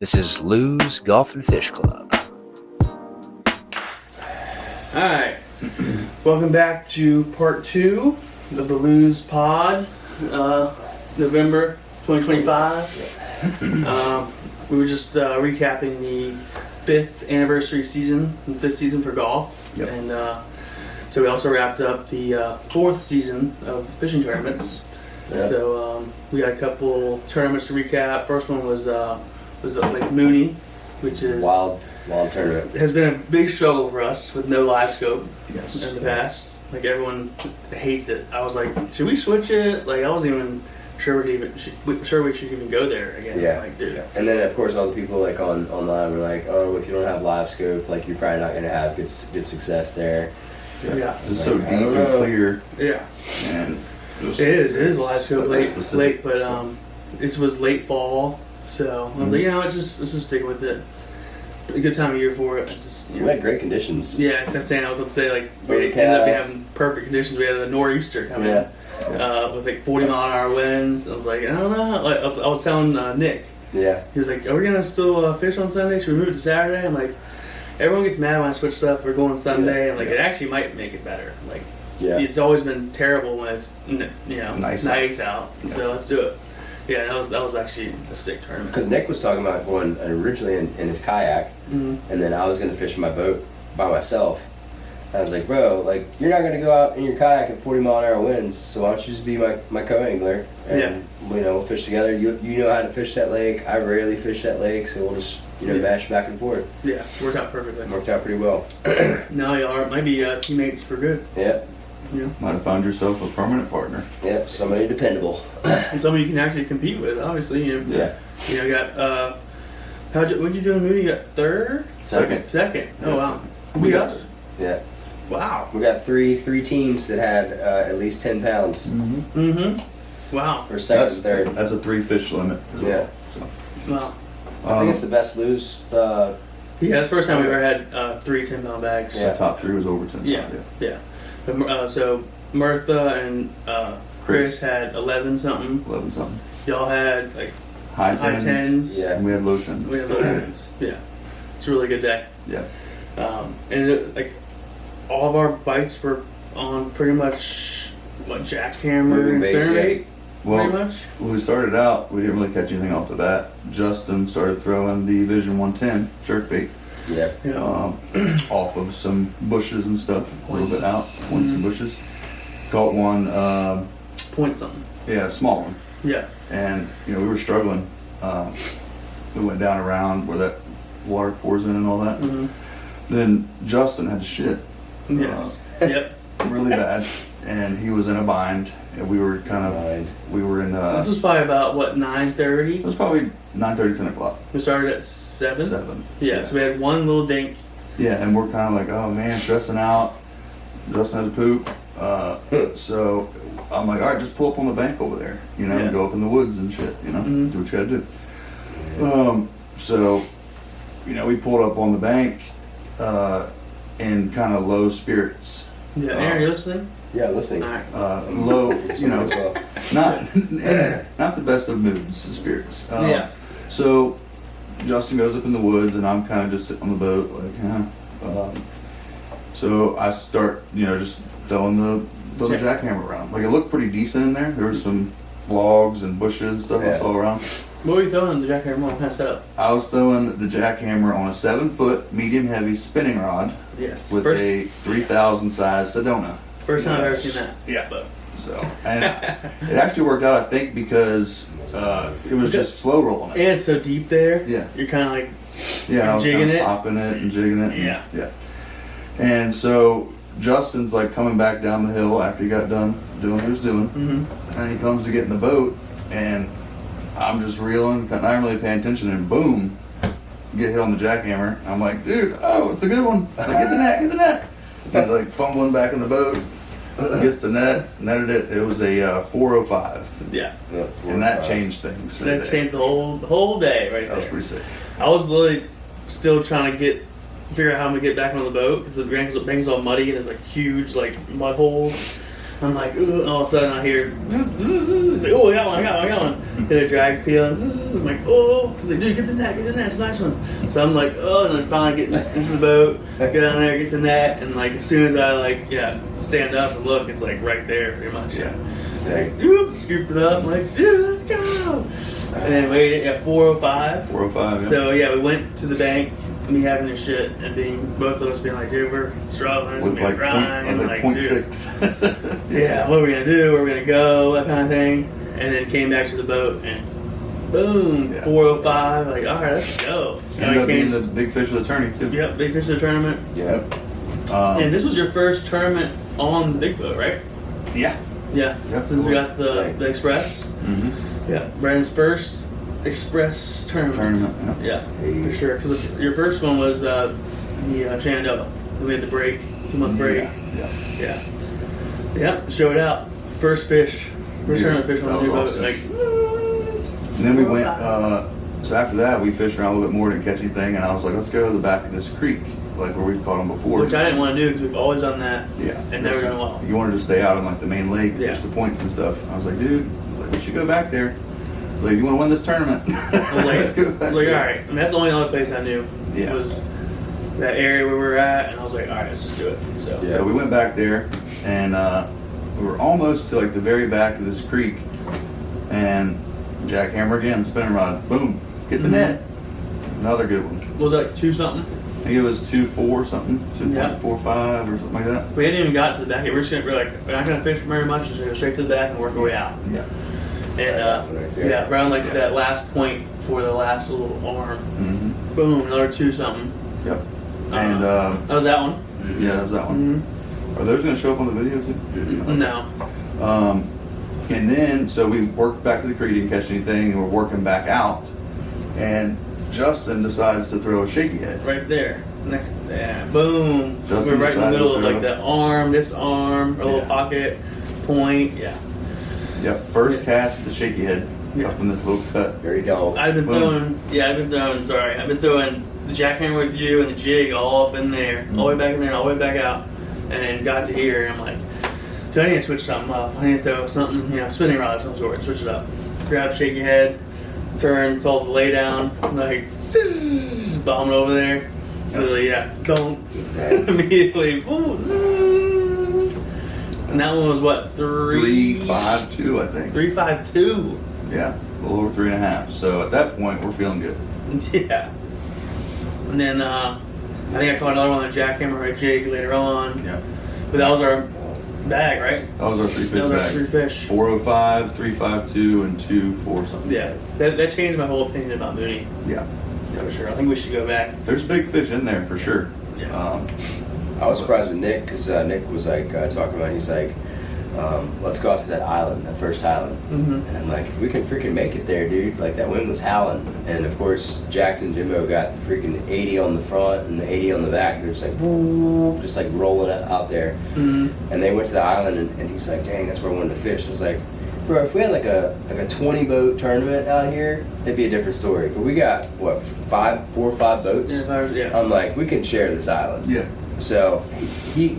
This is LEW'S Golf and Fish Club. Alright, welcome back to part 2 of the LEW'S pod, November 2025. We were just recapping the 5th anniversary season, the 5th season for golf. Yep. And so we also wrapped up the 4th season of fishing tournaments. Yep. So we got a couple tournaments to recap. First one was Lake Mooney, which is Wild tournament. has been a big struggle for us with no live scope Yes. in the past. Like everyone hates it. I was like, should we switch it? Like I wasn't even sure we should even go there again. Yeah. Like, dude. Yeah. And then of course all the people like online were like, oh, if you don't have live scope, like you're probably not going to have good success there. Yeah. It's so deep and clear, Yeah. and just It is live scope specific late, but stuff. it was late fall, so I was like, let's just stick with it. A good time of year for it. Just, We had great conditions. Yeah, it's insane. I was going to say, like, we Overcast. ended up having perfect conditions. We had a nor'easter coming Yeah. with like 40-mile-an-hour winds. I was like, I don't know. Like, I was telling Nick, Yeah. he was like, are we going to still fish on Sunday? Should we move it to Saturday? I'm like, everyone gets mad when I switch stuff. We're going Sunday, and like it actually might make it better. Like, Yeah. it's always been terrible when it's Nice out. So let's do it. Yeah, that was actually a sick tournament. Because Nick was talking about going originally in his kayak, Mhm. and then I was going to fish in my boat by myself. I was like, bro, like you're not going to go out in your kayak at 40-mile-an-hour winds, so why don't you just be my co-angler and we'll fish together. You know how to fish that lake. I rarely fish that lake, so we'll just bash back and forth. Yeah, worked out perfectly. Worked out pretty well. Now y'all might be teammates for good. Yep. Yeah. might have found yourself a permanent partner. Yep. Somebody dependable. And somebody you can actually compete with, obviously. Yeah. Got what'd you do in Moody? You got third? Second. Oh wow. We got us? Yeah. Wow. We got three teams that had at least 10 pounds Mm-hmm. Wow. for second and third. That's a 3 fish limit as Yeah. well. So, Wow. I think it's the best lose. Yeah, that's the first time we ever had 3 10-pound bags. Yeah. the top 3 was over 10. Yeah. But, so Mirtha and Chris had 11 something. 11 something. Y'all had like High high 10s. tens. Yeah. And we had low 10s. We had low tens. Yeah. It's a really good day. Yeah. And all of our bites were on pretty much jackhammer Moving and baits, spinnerbait. yeah. Well, pretty much. when we started out, we didn't really catch anything off the bat. Justin started throwing the Vision 110 jerkbait Yeah. Yeah. off of some bushes and stuff. A little bit out, points and bushes. Caught one, Point something. a small one. Yeah. And we were struggling. We went down around where that water pours in and all that. Mm-hmm. Then Justin had to shit Yes. Yep. really bad, and he was in a bind. And we were we were in. This was probably about what, It 9:30. was probably 9:30, 10 o'clock. We started at 7. 7. Yeah. So we had one little dink. Yeah, and we're kind of like, oh man, stressing out. Justin had to poop. So I'm like, all right, just pull up on the bank over there, Yeah. and go up in the woods and shit, Mhm. do what you gotta do. So, we pulled up on the bank in kind of low spirits. Yeah. Aaron, you listening? Yeah. Listening. All right. Low, As well. not the best of moods, spirits. Yeah. So Justin goes up in the woods, and I'm kind of just sitting on the boat, like, so I start, just throwing the jackhammer around. Like, it looked pretty decent in there. There were some logs and bushes and stuff I Yeah. saw around. What were you throwing the jackhammer on? What kind of setup? I was throwing the jackhammer on a 7-foot medium heavy spinning rod Yes. with a 3,000 size Sedona. First time I've ever seen that. Yeah. But So, and it actually worked out, I think, because it was just slow rolling it. and it's so deep there. Yeah. You're kind of like, Yeah, I was jigging kinda it. popping it and jigging it. Yeah. Yeah. And so Justin's like coming back down the hill after he got done doing what he was doing. mm-hmm. And he comes to get in the boat, and I'm just reeling, not really paying attention, and boom, get hit on the jackhammer. I'm like, dude, oh, it's a good one. Like, get the net. He's like fumbling back in the boat, gets the net, netted it. It was a 405, Yeah. Yeah, and that changed things. For the That day. changed the whole day right That was there. pretty sick. I was literally still trying to figure out how I'm gonna get back on the boat because the bank's all muddy and there's like huge like mud holes. I'm like, ooh, and all of a sudden I hear, zzz, like, oh, I got one. Hear the drag peel, and zzz, I'm like, oh, he's like, dude, get the net, it's a nice one. So I'm like, oh, and then finally get into the boat, get down there, get the net, and like as soon as I stand up and look, it's like right there, pretty much. Yeah. Like, oops, scooped it up. I'm like, dude, let's go. And then waited at 4:05. 405. Yeah. So yeah, we went to the bank. Me having this shit and both of us being like, dude, we're struggling. It's With gonna be like a grind. like dude, 0.6. yeah, what are we gonna do? Where are we gonna go? That kind of thing. And then came back to the boat and boom, 4:05. Like, all right, let's go. Ended up being the big fish of the tourney too. Yep, big fish of the tournament. Yep. And this was your first tournament on the big boat, right? Yeah. Yeah. Yep, Since we got the Express. Mm-hmm. Yeah. Brandon's first Express tournament. Yeah. For sure. Because your first one was the Shenandoah. We had the break, 2-month break. Yeah. Yeah. Showed out. First fish. First tournament fish on the That new boat. was awesome. Like, And then we went. So after that, we fished around a little bit more, didn't catch anything, and I was like, let's go to the back of this creek, like where we've caught them before. which I didn't want to do because we've always done that. Yeah. And never done well. You wanted to stay out on like the main lake, Yeah. fish the points and stuff. I was like, dude, we should go back there. I was like, you want to win this tournament? I was Let's go like, back all there. right. And that's the only other place I knew. Yeah. Was that area where we were at, and I was like, all right, let's just do it. So Yeah. So we went back there, and we were almost to like the very back of this creek, and jackhammer again, spinning rod, boom, get the net. Another good one. was it like 2 something? I think it was 2.4 something, 2.45 Yeah. or something like that. We hadn't even got to the back. We're just we're not gonna fish very much. Just gonna go straight to the back and work our way out. Yeah. And Right there. yeah, around like Yeah. that last point for the last little arm, Mm-hmm. boom, another 2 something. Yep. And That was that one. yeah, that was that one. Are those going to show up on the video too? No. And then, so we worked back to the creek, didn't catch anything, and we're working back out. And Justin decides to throw a shaky head. Right there. Next, yeah, boom. Justin We're right in the decided middle to of like throw. that arm, this arm, a little Yeah. pocket, point. Yeah. Yep, first cast with the shaky head Yeah. up in this little cut. Dirty dog. I've been Boom. throwing the jackhammer with you and the jig all up in there, all the way back in there, all the way back out, and then got to here, and I'm like, so I need to switch something up. I need to throw something, spinning rod of some sort, switch it up. Grab shaky head, turn, saw the lay down, like, bomb it over there. Literally, don't. Immediately, boom, and that one was what, 3.52, I think. 3.52. Yeah, a little over 3.5. So at that point, we're feeling good. Yeah. And then I think I caught another one on a jackhammer or a jig later on. Yeah. But that was our bag, right? That was our 3 fish That was our bag. 3 fish. 405, 352, and 2.4 something. Yeah. That changed my whole opinion about Mooney. Yeah. For sure. I think we should go back. There's big fish in there for sure. Yeah. I was surprised with Nick because Nick was like talking about. He's like, "Let's go out to that island, that first island." Mm-hmm. And I'm like, "If we can freaking make it there, dude!" Like that wind was howling, and of course Jackson Jimbo got the freaking 80 on the front and the 80 on the back. They're just like, whoop, just like rolling it out there. Mm-hmm. And they went to the island, and he's like, "Dang, that's where I wanted to fish." I was like, "Bro, if we had like a 20 boat tournament out here, it'd be a different story. But we got what 4 or 5 boats. Yeah. I'm like, we can share this island." Yeah. So he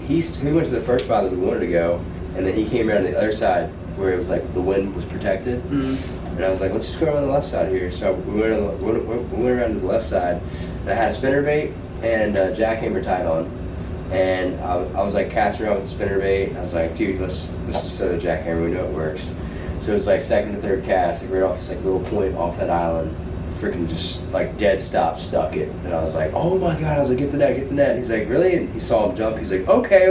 went to the first spot that we wanted to go, and then he came around to the other side where it was like the wind was protected. Mm-hmm. And I was like, let's just go around the left side here. So we went around to the left side, and I had a spinnerbait and a jackhammer tied on. And I was like casting around with the spinnerbait. I was like, dude, let's just throw the jackhammer. We know it works. So it was like second or third cast, like right off this like little point off that island. Freaking just like dead stop, stuck it. And I was like, oh my god. I was like, get the net, get the net. He's like, really? And he saw him jump. He's like, okay.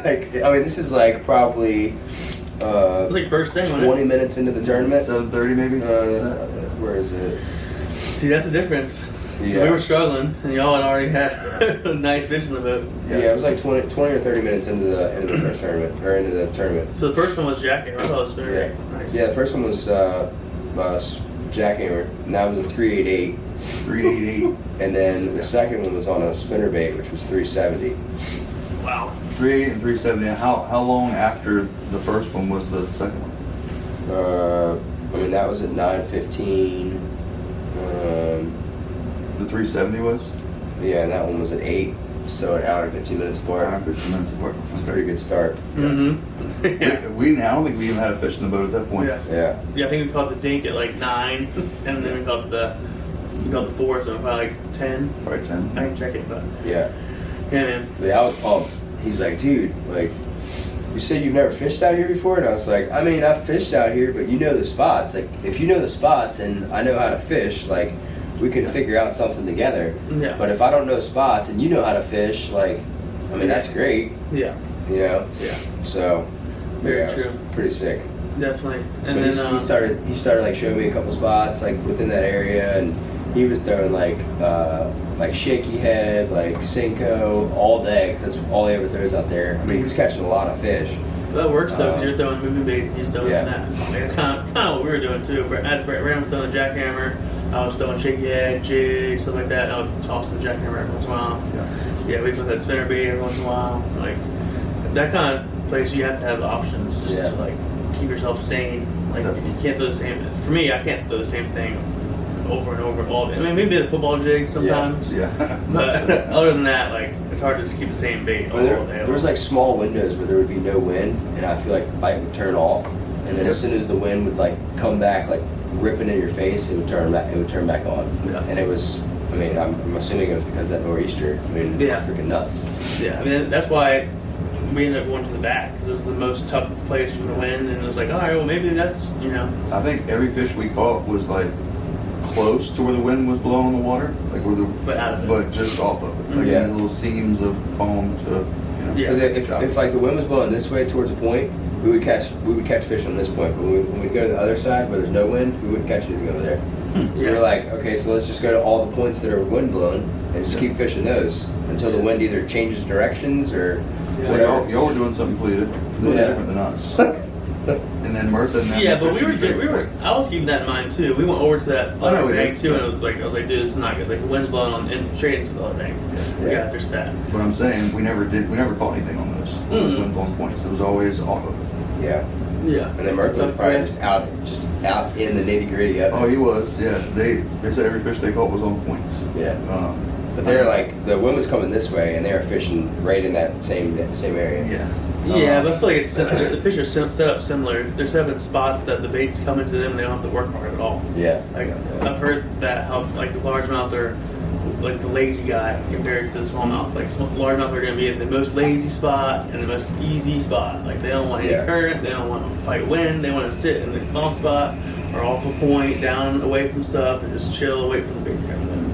Like, I mean, this is like probably It was like first thing, wasn't 20 minutes into the tournament. 7:30 maybe. That's not it. Where is it? it? See, that's the difference. Yeah. We were struggling, and y'all had already had a nice fish in the boat. Yeah, it was like 20 or 30 minutes into the first tournament, or into the tournament. So the first one was jackhammer. I thought it was spinnerbait. Nice. Yeah, the first one was jackhammer, and that was a 388. 388. And then the second one was on a spinnerbait, which was 370. Wow. 388 and 370. How long after the first one was the second one? I mean, that was at 9:15. The 370 was? Yeah, and that one was at 8. So an hour and 15 minutes apart. Hour and 15 minutes apart. It's a pretty good start. Mm-hmm. Yeah. I don't think we even had a fish in the boat at that point. Yeah. Yeah, I think we caught the dink at like 9, and then we caught the fourth, so probably like 10. Probably 10. I can check it, but Yeah. man. Yeah, I was pumped. He's like, dude, like, you said you've never fished out here before? And I was like, I mean, I've fished out here, but you know the spots. Like, if you know the spots and I know how to fish, like, we can figure out something together. Yeah. But if I don't know spots and you know how to fish, like, I mean, that's great. Yeah. You know? Yeah. So, Very yeah, it was true. pretty sick. Definitely. And But then he started like showing me a couple spots like within that area, and he was throwing like shaky head, like Cinco all day, 'cause that's all he ever throws out there. I mean, he was catching a lot of fish. that works though, because you're throwing moving bait and he's throwing Yeah. that. Like, it's kind of what we were doing too. Brandon was throwing the jackhammer, I was throwing shaky head, jig, stuff like that. And I would toss the jackhammer every once in a while. Yeah, we put that spinner bait every once in a while. Like that kind of place, you have to have options just to like keep yourself sane. Like if you can't throw the same. For me, I can't throw the same thing over and over all day. I mean, maybe the football jig sometimes. Yeah. But other than that, like it's hard to just keep the same bait all day. There was like small windows where there would be no wind, and I feel like the bite would turn off, and then as soon as the wind would like come back, like ripping in your face, it would turn back. It would turn back on, and it was. I mean, I'm assuming it was because of that nor'easter. I mean, it was freaking nuts. Yeah, I mean that's why we ended up going to the back because it was the most tough place for the wind, and it was like, all right, well maybe that's I think every fish we caught was like close to where the wind was blowing the water, like where but out of it. but just off of it, like in little seams of foam to. Because if like the wind was blowing this way towards a point, we would catch fish on this point. But when we go to the other side where there's no wind, we wouldn't catch anything over there. So we were like, okay, so let's just go to all the points that are wind blown and just keep fishing those until the wind either changes directions or So y'all were doing something completely different than us. And then Mirtha and them. Yeah, but we were. I was keeping that in mind too. We went over to that other bank too, and I was like, dude, this is not good. Like the wind's blowing on and straight into the other bank. We got fish that. But I'm saying we never caught anything on those wind blown points. It was always off of it. Yeah. And then Mirtha was probably just out in the nitty gritty of it. Oh, he was. Yeah, they said every fish they caught was on points. Yeah. But they're like the wind was coming this way, and they were fishing right in that same area. Yeah. Yeah, but I feel like the fish are set up similar. They're set up in spots that the bait's coming to them. They don't have to work hard at all. Yeah. Like I've heard that how like the largemouth are like the lazy guy compared to the smallmouth. Like largemouth are going to be at the most lazy spot and the most easy spot. Like they don't want any current. They don't want to fight wind. They want to sit in the calm spot or off a point, down away from stuff, and just chill, wait for the bait to come to them.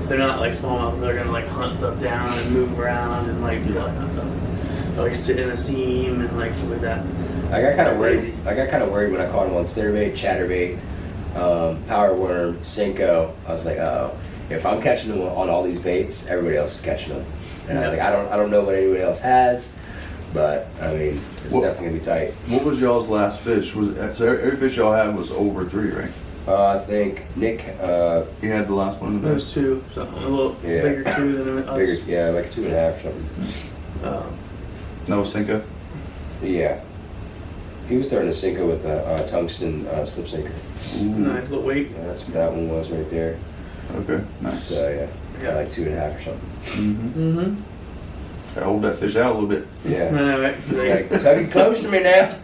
They're not like smallmouth. They're going to like hunt stuff down and move around and like do all that kind of stuff. Like sit in a seam and like stuff like that. I got kind of worried. I got kind of worried when I caught him on spinnerbait, chatterbait, power worm, Cinco. I was like, oh, if I'm catching them on all these baits, everybody else is catching them. And I was like, I don't know what anybody else has, but I mean, it's definitely gonna be tight. What was y'all's last fish? So every fish y'all had was over 3, right? I think Nick. He had the last one. Those 2, something a little bigger 2 than us. Bigger, yeah, like a 2.5 or something. No Cinco? Yeah. He was throwing a Cinco with a tungsten slip sinker. Nice little weight. Yeah, that's what that one was right there. Okay, nice. So yeah, like 2.5 or something. I hold that fish out a little bit. Yeah. It's like, tug it close to me now.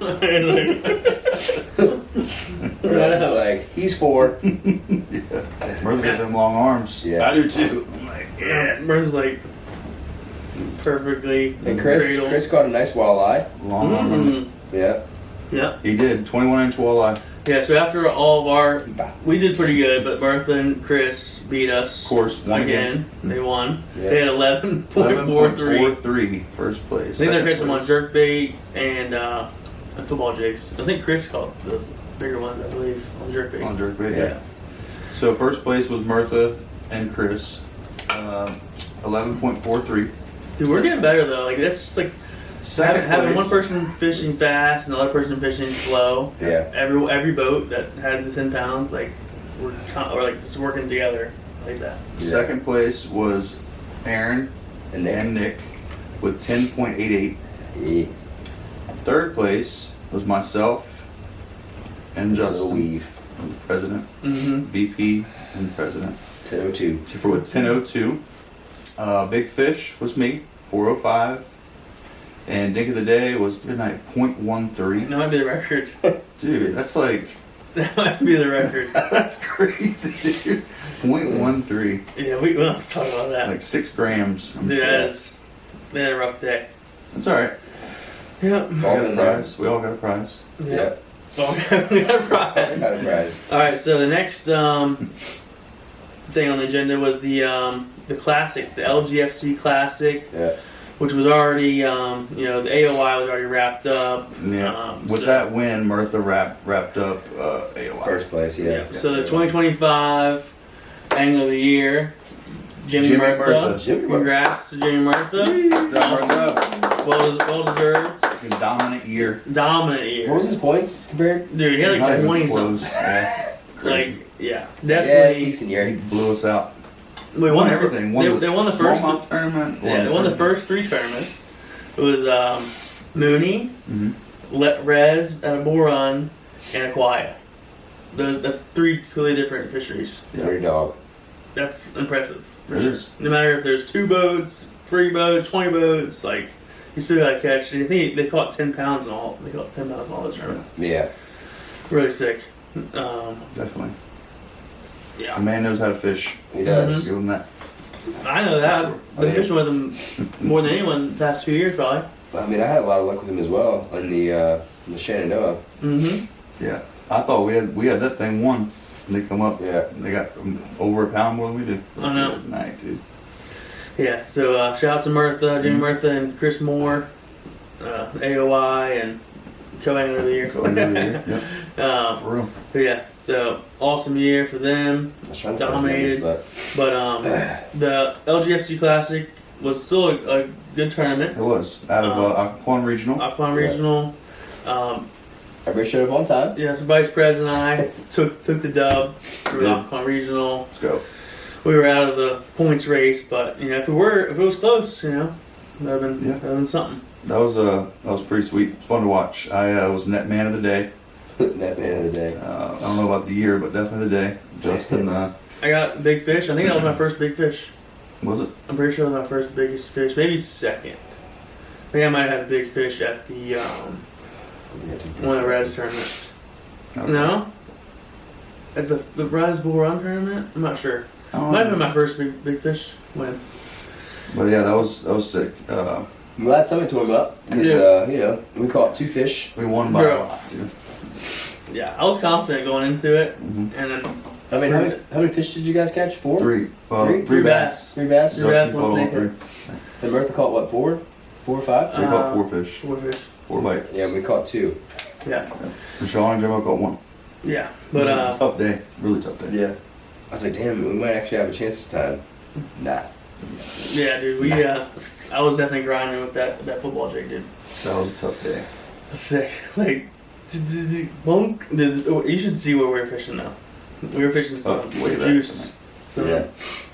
It's like, he's 4. Yeah. Mirtha's got them long arms. Yeah. I do too. I'm like, yeah. Mirtha's like perfectly. And Chris caught a nice walleye. Long arms. Yeah. Yeah. He did. 21-inch walleye. Yeah, so after all of our, we did pretty good, but Mirtha and Chris beat us. Of course, won again. They won. Yeah. They had 11.43. 11.43, first place. I think they're catching them on jerk baits and football jigs. I think Chris caught the bigger ones, I believe, on jerk bait. On jerk bait, yeah. So first place was Mirtha and Chris, 11.43. Dude, we're getting better though. Like that's just like having one person fishing fast and another person fishing slow. Yeah. Every boat that had the 10 pounds, like we're like just working together like that. Yeah. Second place was Aaron and Nick with 10.88. Yeah. Third place was myself and Justin, Weave. president, VP, and president. 10:02. For 10.02. Big Fish was me, 405. And Dink of the Day was good night, .13. That might be the record. Dude, that's like... That might be the record. That's crazy, dude. .13. Yeah, we don't have to talk about that. Like 6 grams. Dude, that's been a rough day. That's alright. Yeah. We got a prize. We all got a prize. Yeah. Oh, we got a prize. Got a prize. All right, so the next thing on the agenda was the classic, the LGFC classic, Yeah. which was already, the AOI was already wrapped up. Yeah. With that win, Murtha wrapped up AOI. First place, yeah. So the 2025 Angler of the Year, Jimmy Murtha. Jimmy Murtha. Congrats to Jimmy Murtha. Well deserved. Fucking dominant year. Dominant year. What was his points compared? Dude, he had Not like even 20 close. something. Yeah. Crazy. Yeah, Yeah, definitely. decent He year. blew us out. We won everything. They won the first. smallmouth tournament. Yeah, they won the first 3 tournaments. It was Mooney, Rez at a Bull Run, and Aquia. That's 3 completely different fisheries. Yeah. Dirty dog. That's impressive. For It sure. is. No matter if there's 2 boats, 3 boats, 20 boats, like you still gotta catch. And I think they caught 10 pounds in all. They caught 10 pounds in all those tournaments. Yeah. Really sick. Definitely. Yeah. A man knows how to fish. He does. Give him that. I know that. I've been yeah. fishing with him more than anyone the past 2 years, probably. I mean, I had a lot of luck with him as well in the Shenandoah. Mm-hmm. Yeah. I thought we had that thing won. And they come up. Yeah. They got over a pound more than we do. I know. Night, dude. Yeah, so shout out to Murtha, Jimmy Murtha, and Chris Moore, AOI, and Co-Angler of the Year. Co-Angler of the Year, yep. For real. But yeah, so awesome year for them. I was trying to find Dominated. numbers, But the LGFC Classic was still a good tournament. It was. Out of Aquan Regional. Aquan Regional. everybody showed up on time. Yeah, so Vice President and I took the dub for the Yeah. Aquan Regional. Let's go. We were out of the points race, but if it was close, that'd have been something. That was pretty sweet. It was fun to watch. I was net man of the day. Net man of the day. I don't know about the year, but definitely the day. Justin, I got big fish. I think that was my first big fish. was it? I'm pretty sure it was my first biggest fish, maybe second. I think I might have had a big fish at the one of the Res tournaments. Okay. No, at the Res Bull Run tournament. I'm not sure. I don't Might have know. been my first big fish win. But yeah, that was sick. I'm glad somebody tore him up because we caught 2 fish. We won by Bro. a lot too. Yeah, I was confident going into it, Mhm. and then I mean, how many fish did you guys catch? 4? 3. Three? Three bass. 3 bass. Three bass, Justin one caught all snake. 3. And Murtha caught what? 4? 4 or 5? We caught 4 fish. 4 fish. 4 bites. Yeah, we caught 2. Yeah, Sean and Jimbo caught 1. yeah, but Tough day. Really tough day. Yeah. I was like, damn, we might actually have a chance this time. Nah. yeah, dude, I was definitely grinding with that football jig, dude. That was a tough day. Sick. Like, you should see where we were fishing now. We were fishing some way back juice, Yeah.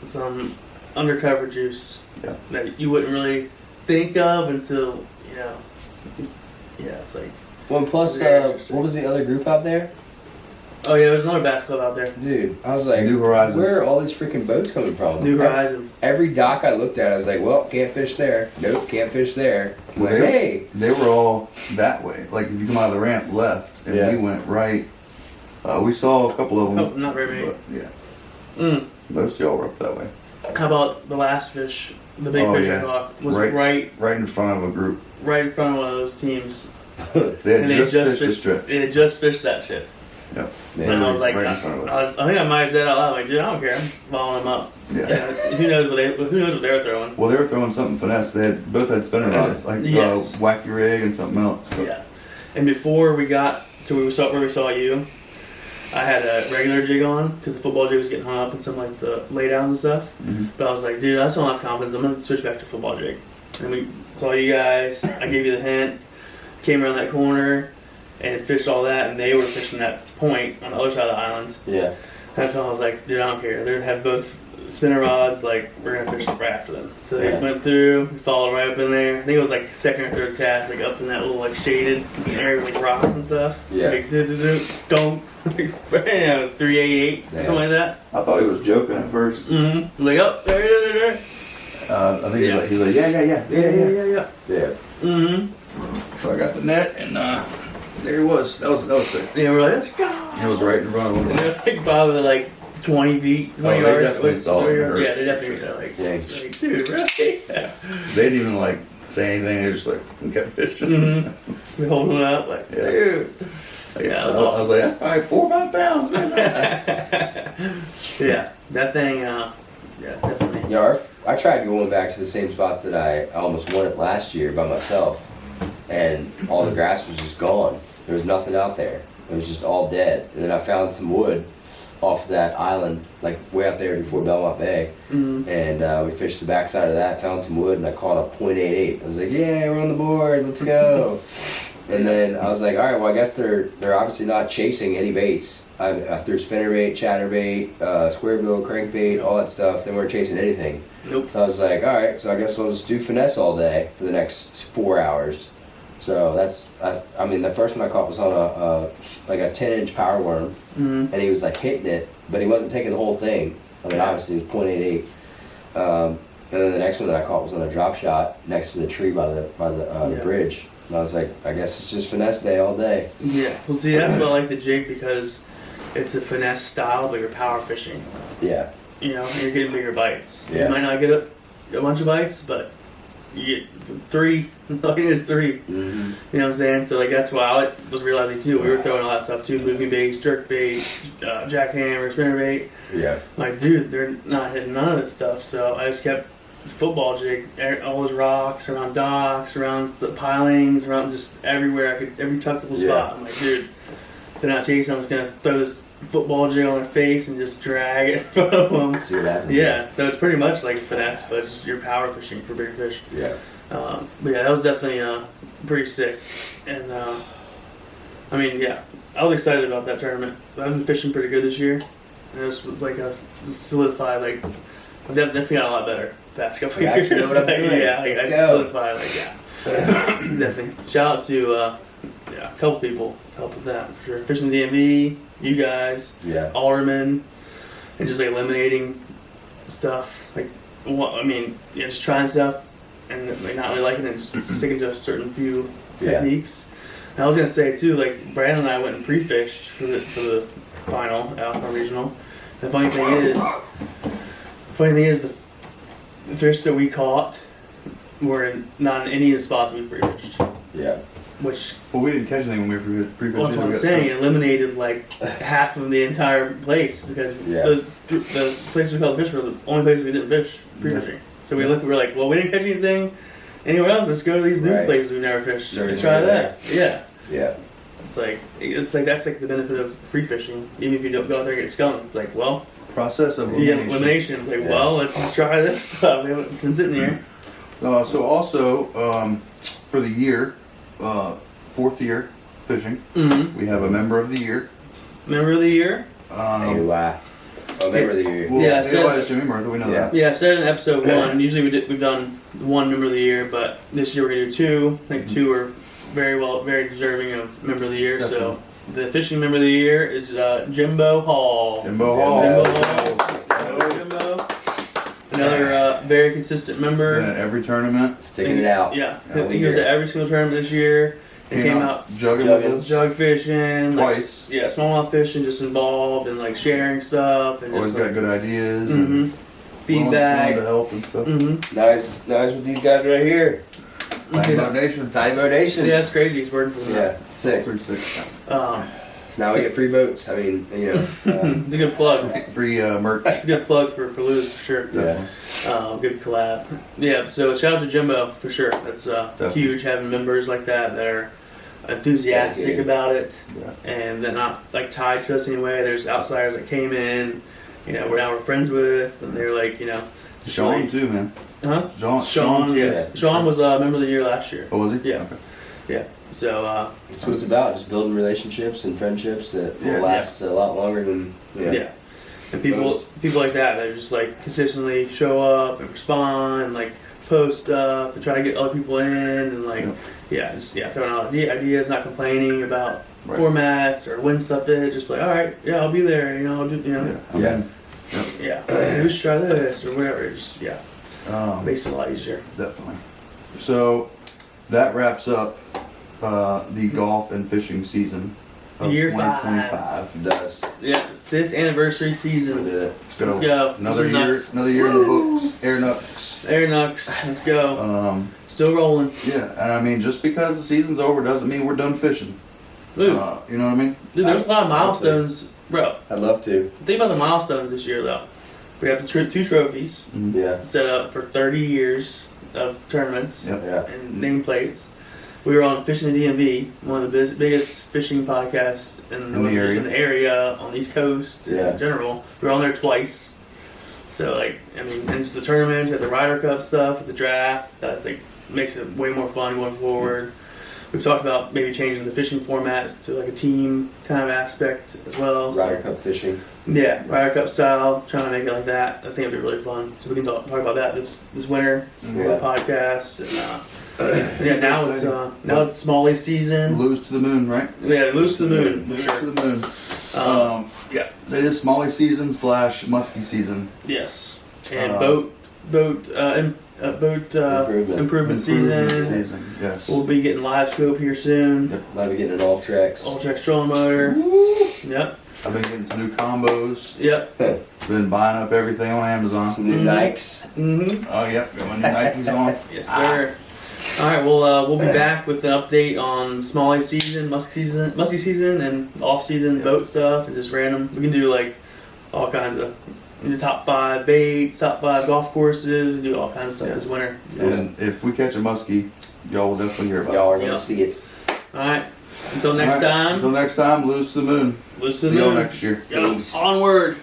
some undercover juice Yeah. that you wouldn't really think of until it's like, Well, and plus, Very interesting. what was the other group out there? oh yeah, there's another bass club out there. Dude, I was like, New Horizon. where are all these freaking boats coming from? New Horizon. Every dock I looked at, I was like, well, can't fish there. Nope, can't fish there. I'm Well, like, hey. They were all that way. Like if you come out of the ramp left, and Yeah. we went right. We saw a couple of them. Oh, not very many. But yeah, Mm. most of y'all were up that way. How about the last fish? The big Oh, fish yeah. I caught was Right. right Right in front of a group. in front of one of those teams. They had And they just fished the fished. stretch. They had just fished that shit. Yep. Man, And I was like, right in front of I us. think I might have said out loud, like, dude, I don't care. I'm following them up. Yeah. Who knows what they were throwing? Well, they were throwing something finesse. They both had spinning rods, like Yes. wacky rig and something else. But Yeah. And before we got to where we saw you, I had a regular jig on because the football jig was getting hung up in some like the laydowns and stuff. Mhm. But I was like, dude, I still don't have confidence. I'm gonna switch back to football jig. And we saw you guys. I gave you the hint. Came around that corner and fished all that, and they were fishing that point on the other side of the island. Yeah. That's when I was like, dude, I don't care. They have both spinner rods. Like, we're gonna fish right after them. So they Yeah. went through. We followed right up in there. I think it was like second or third cast, like up in that little like shaded area with like rocks and stuff. Yeah. Like, don't. 388 or Yeah. something like that. I thought he was joking at 1st. Mm-hmm. Like, oh, there. I think he's like, yeah. Yeah. Mm-hmm. So I got the net, and there he was. That was sick. Yeah, we're like, let's go. He was right in front of him. Like probably like 20 feet, 20 they yards. definitely saw it. Yeah, they definitely like, dude, really? Yeah. They didn't even like say anything. They just like kept fishing. Mm-hmm. We holding it up like, dude. Yeah, I was like, that's probably 4 or 5 pounds. Yeah, that thing. Yeah, definitely. Yeah, I tried going back to the same spots that I almost won it last year by myself, and all the grass was just gone. There was nothing out there. It was just all dead. And then I found some wood off of that island, like way up there before Belmont Bay, and we fished the backside of that, found some wood, and I caught a .88. I was like, yeah, we're on the board, let's go. And then I was like, all right, well, I guess they're obviously not chasing any baits. I threw spinnerbait, chatterbait, squarebill, crankbait, all that stuff. They weren't chasing anything. Nope. So I was like, all right, so I guess we'll just do finesse all day for the next 4 hours. So that's, I mean, the first one I caught was on like a 10-inch power worm, and he was like hitting it, but he wasn't taking the whole thing. I mean, obviously it was .88. And then the next one that I caught was on a drop shot next to the tree by the bridge. And I was like, I guess it's just finesse day all day. Yeah. Well, see, that's why I like the jig, because it's a finesse style, but you're power fishing. Yeah. You know, you're getting bigger bites. Yeah. You might not get a bunch of bites, but you get 3. All you need is 3. Mm-hmm. You know what I'm saying? So, like, that's why I was realizing, too. We were throwing a lot of stuff, too. Moving baits, jerk bait, jackhammer, spinnerbait. Yeah. Like, dude, they're not hitting none of this stuff. So I just kept football jig, all those rocks, around docks, around pilings, around just everywhere I could, every tuckable spot. I'm like, dude, they're not chasing. I'm just going to throw this football jig on their face and just drag it in front of them. See what happens. Yeah, so it's pretty much like a finesse, but just you're power fishing for bigger fish. Yeah. But yeah, that was definitely pretty sick. And I mean, yeah, I was excited about that tournament. I've been fishing pretty good this year. And this was like a solidified, like, I've definitely got a lot better the past couple I years. actually know what I'm doing. Yeah, like, Let's I go. solidified, like, yeah. Definitely. Shout out to a couple people helped with that for sure. Fishing DMV, you guys, Yeah. Alderman, and just like eliminating stuff. Like, I mean, just trying stuff and like not really liking it, and just sticking to a certain few techniques. And I was gonna say too, like Brandon and I went and pre-fished for the final Alpha Regional. The funny thing is, the fish that we caught were not in any of the spots we pre-fished. Yeah. Which, Well, we didn't catch anything when we were pre-fishing. well, that's what I'm saying. It eliminated like half of the entire place, because the places we caught the fish were the only places we didn't fish pre-fishing. So we looked, we're like, well, we didn't catch anything anywhere else. Let's go to these new places we've never fished and try that. Yeah. Yeah. It's like that's like the benefit of pre-fishing. Even if you don't go out there and get skunked, it's like, well, Process of elimination. It's like, well, let's just try this stuff. We haven't been sitting here. So also for the year, 4th year fishing, we have a member of the year. Member of the year? Member of the year. Well, Yeah, it's Jimmy Murtha, we know that. Yeah, I said in episode 1. Usually we've done 1 member of the year, but this year we're gonna do 2. I think 2 are very deserving of member of the year. Definitely. So the fishing member of the year is Jimbo Hall. Jimbo Hall. Jimbo. Another very consistent member. Been at every tournament. Sticking it out. Yeah, he goes to every single tournament this year. And came out jugging with us. jug fishing, Twice. like, smallmouth fishing, just involved and like sharing stuff and Always just got good ideas and feedback. willing to help and stuff. Nice with these guys right here. Tiny Boat Nation. Tiny Boat Nation. Yeah, it's great. He's working for them. Yeah, sick. Pretty sick. So now we get free boats. I mean, it's a good plug. Free merch. It's a good plug for LEW'S for sure. Yeah. Good collab. Yeah, so shout out to Jimbo for sure. That's huge having members like that are enthusiastic about it, and they're not like tied to us anyway. There's outsiders that came in, we're friends with, and they're like, Sean like, too, man. Huh? Sean, yeah. Sean was member of the year last year. Oh, was he? Yeah. Okay. Yeah. So that's what it's about, just building relationships and friendships that will last a lot longer than and people like that just like consistently show up and respond and like post stuff and try to get other people in and like throwing out ideas, not complaining about formats or when stuff is, just like, all right, I'll be there, I'll do, we should try this or whatever. Just Makes it a lot easier. Definitely. So that wraps up the golf and fishing season of Year 2025. It does. Yeah, 5th anniversary season. Let's go. Let's go. Another Some year. nuts. Another year in the books. Air nuts. Air Nucks. Let's go. Still rolling. Yeah, and I mean, just because the season's over doesn't mean we're done fishing. Dude, You know what I mean? dude, there's a lot of milestones. Bro, I'd love to. think about the milestones this year, though. We got the 2 trophies Yeah. set up for 30 years of tournaments Yep. Yeah. and nameplates. We were on Fishing the DMV, one of the biggest fishing podcasts in the area on the East Coast Yeah. in general. We were on there twice. So, like, I mean, and it's the tournament, the Ryder Cup stuff, the draft. That's like makes it way more fun going forward. We've talked about maybe changing the fishing format to like a team kind of aspect as well. Ryder Cup fishing. Yeah, Ryder Cup style, trying to make it like that. I think it'd be really fun. So we can talk about that this winter for the podcast. And, yeah, now it's Smalley season. Lose to the moon, right? Yeah, Lose to the moon. Lose to the moon. Yeah, it is Smalley season / muskie season. Yes, and boat improvement season. Yes. We'll be getting live scope here soon. Might be getting an all tracks. All track trolling motor. Yep. I've been getting some new combos. Yep. Been buying up everything on Amazon. Some new Nikes. Mm-hmm. Oh, yep. Got my new Nikes on. Yes, sir. All right, we'll be back with an update on Smalley season, musky season, and off season boat stuff, and just random. We can do like all kinds of top 5 baits, top 5 golf courses. We do all kinds of stuff this winter. And if we catch a muskie, y'all will definitely hear about Y'all it. are gonna see it. All right. Until next All right, time. Until next time, lose to the moon. Lose to the See y'all moon. next year. Go. Peace. Onward.